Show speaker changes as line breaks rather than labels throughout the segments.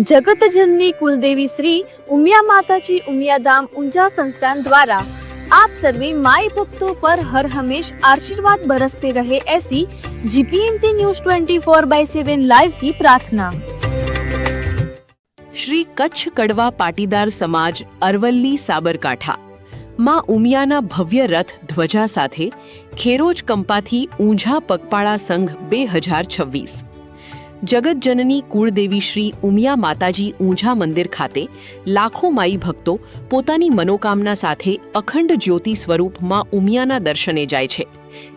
जगतजननी कुलदेवी श्री उमिया माताजी उमिया धाम ऊंझा संस्थान द्वारा आप सभी माई भक्तों पर हर हमेश आशीर्वाद बरसते रहे, ऐसी जीपीएमसी न्यूज 24/7 लाइव की प्रार्थना।
श्री कच्छ कड़वा पाटीदार समाज अरवल्ली साबरकांठा मां उमियाना भव्य रथ ध्वजा साथे खेरोज कंपाथी ऊंझा पगपाळा संघ 2026 जगत जननी कुळदेवी श्री उमिया माताजी ऊंझा मंदिर खाते लाखों माई भक्तो पोतानी मनोकामना साथे अखंड ज्योति स्वरूप मां उमियाना दर्शने जाय छे।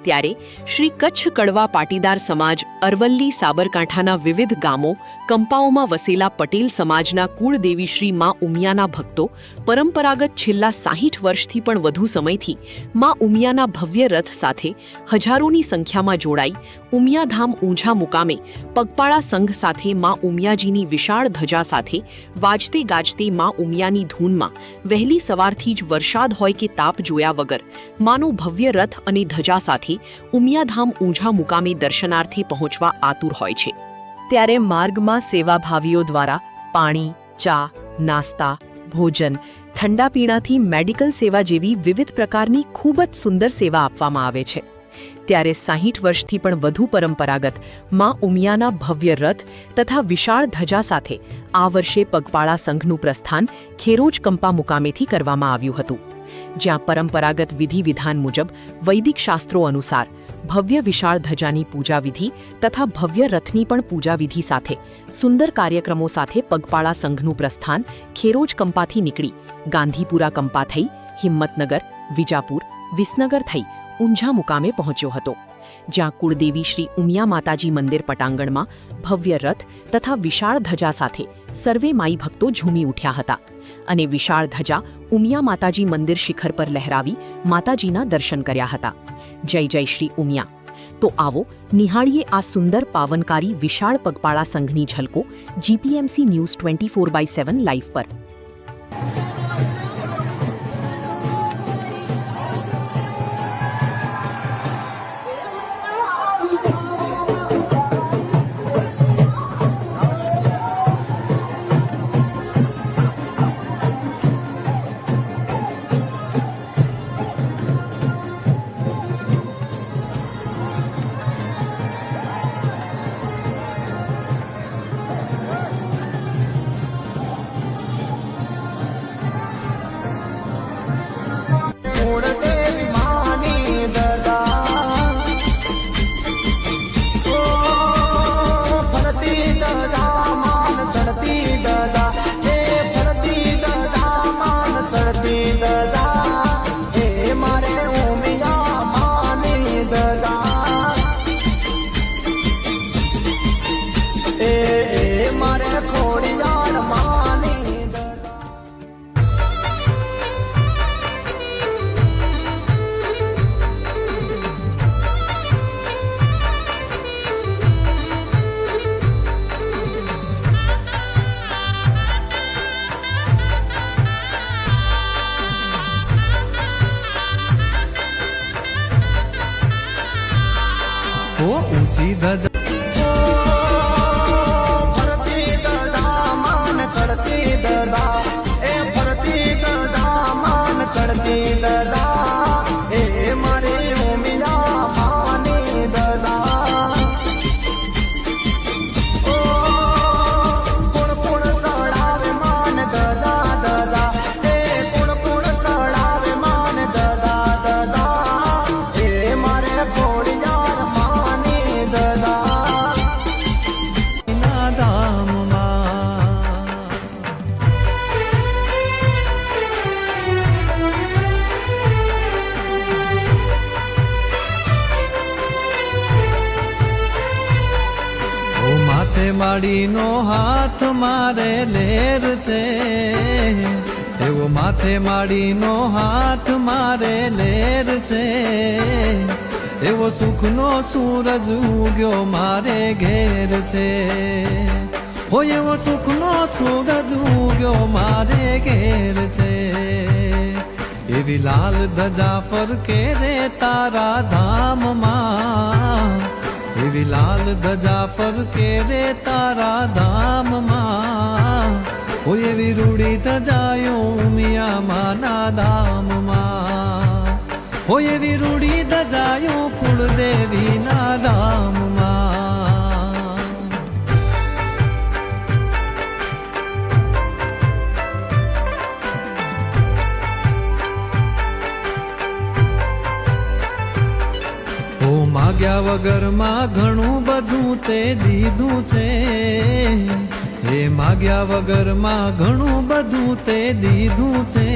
ત્યારે શ્રી કચ્છ કડવા પાટીદાર સમાજ અરવલ્લી સાબરકાંઠાના વિવિધ ગામો કંપાઓમાં વસેલા પટેલ સમાજના કુળદેવી શ્રી માં ઉમિયાના ભક્તો પરંપરાગત છેલ્લા 60 વર્ષથી પણ વધુ સમયથી માં ઉમિયાના ભવ્ય રથ સાથે હજારોની સંખ્યામાં જોડાઈ ઉમિયાધામ ઊંઝા મુકામે પગપાળા સંઘ સાથે માં ઉમિયાજીની વિશાળ ધજા સાથે વાજતે ગાજતે માં ઉમિયાની ધૂનમાં વહેલી સવારથી જ વરસાદ હોય કે તાપ જોયા વગર માનો ભવ્ય રથ અને ધજા સાથે ઉમિયાધામ ઊંઝા મુકામે દર્શનાર્થે પહોંચવા આતુર હોય છે। ત્યારે માર્ગમાં સેવાભાવીઓ દ્વારા પાણી, ચા, નાસ્તા, ભોજન, ઠંડા પીણાથી મેડિકલ સેવા જેવી વિવિધ પ્રકારની ખૂબ જ સુંદર સેવા આપવામાં આવે છે। ત્યારે 60 વર્ષથી પણ વધુ પરંપરાગત માં ઉમિયાના ભવ્ય રથ તથા વિશાળ ધજા સાથે આ વર્ષે પગપાળા સંઘનું પ્રસ્થાન ખેરોજ કંપા મુકામેથી કરવામાં આવ્યું હતું, જ્યાં પરંપરાગત વિધિ વિધાન મુજબ વૈદિક શાસ્ત્રો અનુસાર ભવ્ય વિશાળ ધજાની પૂજા વિધિ તથા ભવ્ય રથની પણ પૂજા વિધિ સાથે સુંદર કાર્યક્રમો સાથે પગપાળા સંઘનું પ્રસ્થાન ખેરોજ કંપાથી નીકળી ગાંધીપુરા કંપા થઈ હિંમતનગર, વિજાપુર, વિસનગર થઈ ઊંઝા મુકામે પહોંચ્યો હતો, જ્યાં કુળદેવી શ્રી ઉમિયા માતાજી મંદિર પટાંગણમાં ભવ્ય રથ તથા વિશાળ ધજા સાથે સર્વે માઈ ભક્તો ઝૂમી ઉઠ્યા હતા અને વિશાળ ધજા ઉમિયા માતાજી મંદિર શિખર પર લહેરાવી માતાજીના દર્શન કર્યા હતા। જય જય શ્રી ઉમિયા। તો આવો નિહાળીએ આ સુંદર પાવનકારી વિશાળ પગપાળા સંઘની ઝલકો જીપીએમસી ન્યૂઝ 24/7 લાઈવ પર।
ऊंची धजा फरती धजा मान चढ़ती धजा ए फरती धजा मान चढ़ती धजा ए मारे उमिया मानी धजा ओ पुण पुण सड़ावे मान धजा धजा ए पुण पुण सड़ावे मान धजा धजा ए मारे घोड़िया માડી નો હાથ મારે લેર છે એવો માથે માડી નો હાથ મારે લેર છે એવો સુખનો સૂરજ ઉગ્યો મારે ઘેર છે હો એવો સુખનો સૂરજ ઉગ્યો મારે ઘેર છે એવી લાલ ધજા પર કે રે તારા ધામમાં એવી લાલ ધજા પર કે રે તારા ધામમાં ધજાયો ઉમિયા માના ધામમાં, હોય એવી રૂડી ધજાયો કુળદેવીના ધામમાં. ઓ માગ્યા વગરમાં ઘણું બધું તે દીધું છે, હે માગ્યા વગરમાં ઘણું બધું તે દીધું છે.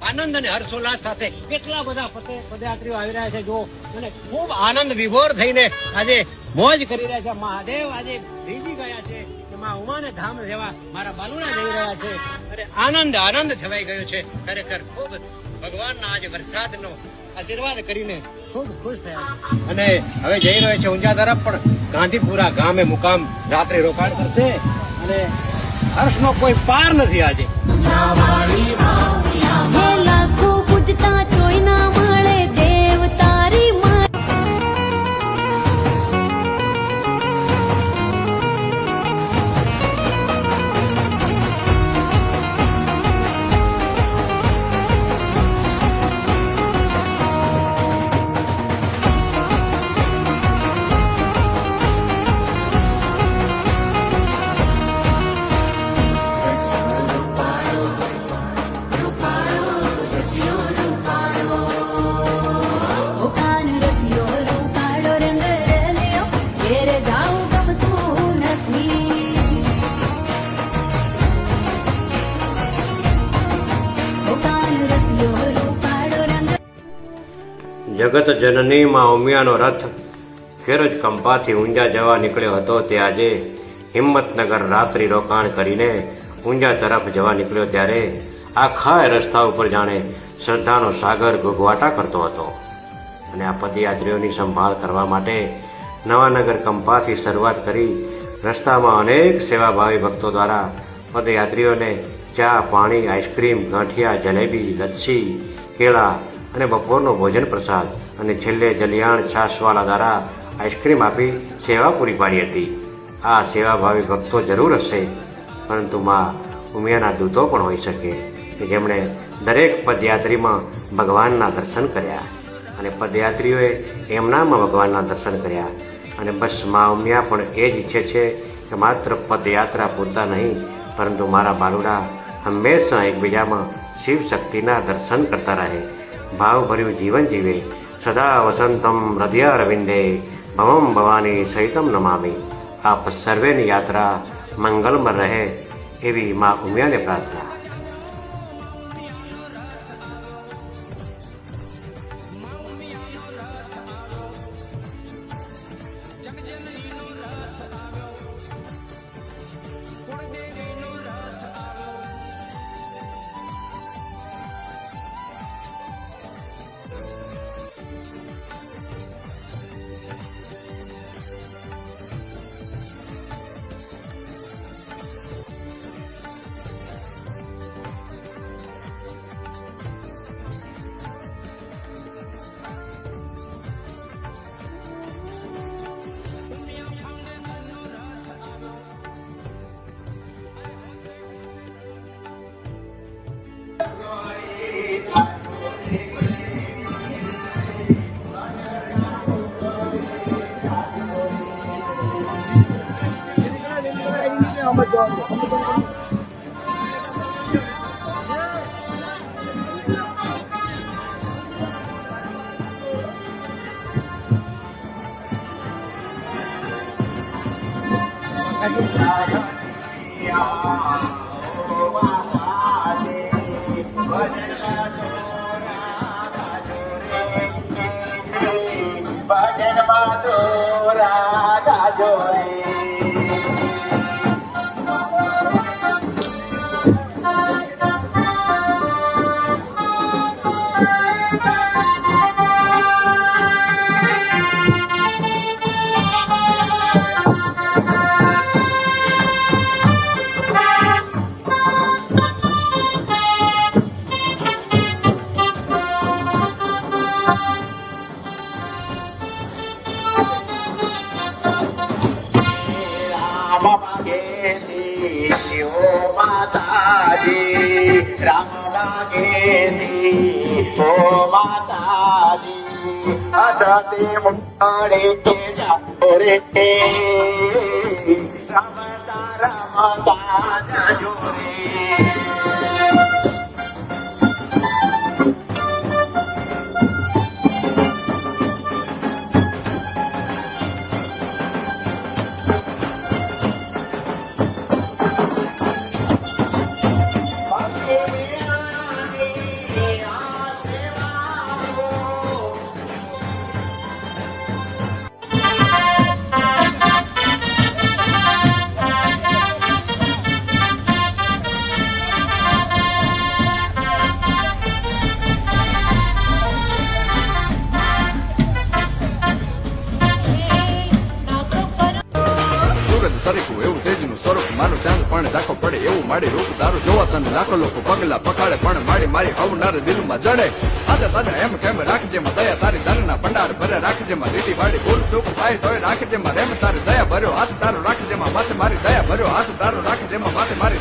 આનંદ અને હર્ષોલ્લાસ સાથે કેટલા બધા પદયાત્રીઓ આવી રહ્યા છે જો અને ખૂબ આનંદ વિભોર થઈને આજે મોજ કરી રહ્યા છે. મહાદેવ આજે રીઝી ગયા છે કે માં ઉમાને ધામ જેવા મારા બાલુણા જઈ રહ્યા છે અને આનંદ છવાઈ ગયો છે. ખરેખર ખૂબ ભગવાનના આજે વરસાદનો આશીર્વાદ કરીને ખૂબ ખુશ થયા અને હવે જઈ રહ્યો છે ઊંઝા તરફ, પણ ગાંધીપુરા ગામે મુકામ રાત્રે રોકાણ કરશે અને હર્ષનો કોઈ પાર નથી આજે.
હે લાખો પૂજતા ચોય ના મળે દેવ તારી માં.
જગત જનની માં ઉમિયાનો રથ ખેરજ કંપાથી ઊંઝા જવા નીકળ્યો હતો તે આજે હિંમતનગર રાત્રિ રોકાણ કરીને ઊંઝા તરફ જવા નીકળ્યો ત્યારે આખા રસ્તા ઉપર જાણે શ્રદ્ધાનો સાગર ઘૂઘવાટા કરતો હતો. અને આ પદયાત્રીઓની સંભાળ કરવા માટે નવાનગર કંપાથી શરૂઆત કરી રસ્તામાં અનેક સેવાભાવી ભક્તો દ્વારા પદયાત્રીઓને ચા, પાણી, આઈસ્ક્રીમ, ગાંઠિયા, જલેબી, લચ્છી, કેળા અને બપોરનો ભોજન પ્રસાદ અને છેલ્લે જલિયાણ છાશવાલા દ્વારા આઈસ્ક્રીમ આપી સેવા પૂરી પાડી હતી. આ સેવાભાવી ભક્તો જરૂર હશે, પરંતુ માં ઉમિયાના દૂતો પણ હોઈ શકે કે જેમણે દરેક પદયાત્રીમાં ભગવાનના દર્શન કર્યા અને પદયાત્રીઓએ એમનામાં ભગવાનના દર્શન કર્યા. અને બસ માં ઉમિયા પણ એ જ ઈચ્છે છે કે માત્ર પદયાત્રા પૂરતા નહીં, પરંતુ મારા બાલુડા હંમેશા એકબીજામાં શિવ શક્તિના દર્શન કરતા રહે, ભાવભર્યું જીવન જીવે. સદા વસંતમ હૃદય રવિંદે ભવમ ભવાની સહિતમ નમામી. આપ સર્વેની યાત્રા મંગલમય રહે એવી માં ઉમિયાને પ્રાર્થના.
રામ લાગે ઓ માતાજી અસતે મુક્તડે કે જાઓ રે રામ તારા જોરે
સરખું એવું તેજનું સ્વરૂપ મારું ચાંદ પણ ઝાંખો પડે એવું માડી રૂપ તારું જોવા તને લાખો લોકો પગલા પખાડે પણ મારી મારી અવનાર દિલમાં જડે આદા તાજા એમ કેમ રાખજે માં દયા તારી દાનના ભંડાર ભરે રાખજે માં લીટી વાડી બોલ ચૂક થાય તોય રાખજે માં રેમ તારી દયા ભર્યો હાથ તારો રાખજે માં માથે મારી દયા ભર્યો હાથ તારો રાખજે માં માથે મારી